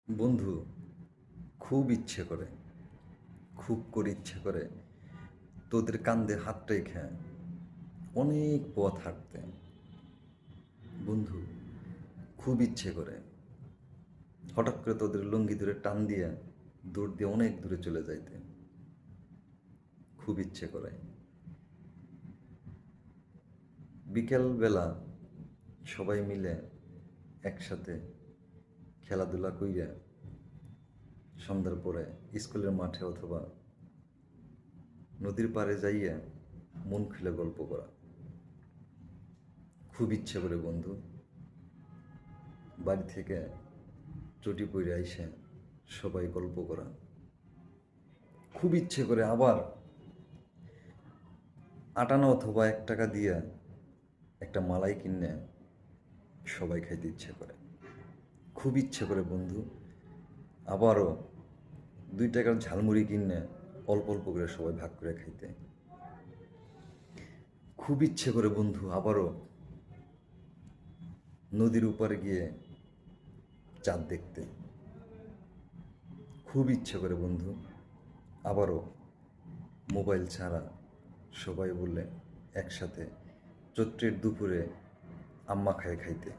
বন্ধু, খুব ইচ্ছে করে, খুব করে ইচ্ছে করে তোদের কান্দে হাত রেখে অনেক পথ হাঁটতে। বন্ধু, খুব ইচ্ছে করে হঠাৎ করে তোদের লুঙ্গি ধরে টান দিয়ে দৌড় দিয়ে অনেক দূরে চলে যাইতে। খুব ইচ্ছে করে বিকেলবেলা সবাই মিলে একসাথে খেলাধুলা কইরা সন্ধ্যার পরে স্কুলের মাঠে অথবা নদীর পাড়ে যাইয়া মন খুলে গল্প করা। খুব ইচ্ছে করে বন্ধু, বাড়ি থেকে চটি পইরে আইসে সবাই গল্প করা। খুব ইচ্ছে করে আবার আটানা অথবা 1 টাকা দিয়ে একটা মালাই কিনে সবাই খাইতে ইচ্ছে করে। খুব ইচ্ছে করে বন্ধু আবারও 2 টাকার ঝালমুড়ি কিনে অল্প অল্প করে সবাই ভাগ করে খাইতে। খুব ইচ্ছে করে বন্ধু আবারও নদীর উপরে গিয়ে চাঁদ দেখতে। খুব ইচ্ছে করে বন্ধু আবারও মোবাইল ছাড়া সবাই বললে একসাথে চৈত্রের দুপুরে আম্মা খায় খাইতে।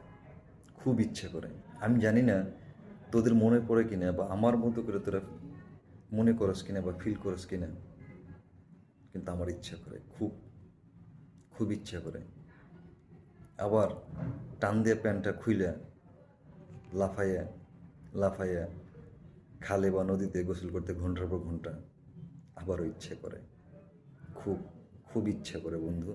খুব ইচ্ছে করে। আমি জানি না তোদের মনে পড়ে কিনা বা আমার মতো করে তোরা মনে করস কিনা বা ফিল করস কিনা, কিন্তু আমার ইচ্ছা করে, খুব খুব ইচ্ছা করে আবার টান দিয়ে প্যান্টটা খুইলে লাফাইয়া লাফাইয়া খালে বা নদীতে গোসল করতে ঘন্টার পর ঘন্টা আবারও ইচ্ছে করে। খুব খুব ইচ্ছে করে বন্ধু।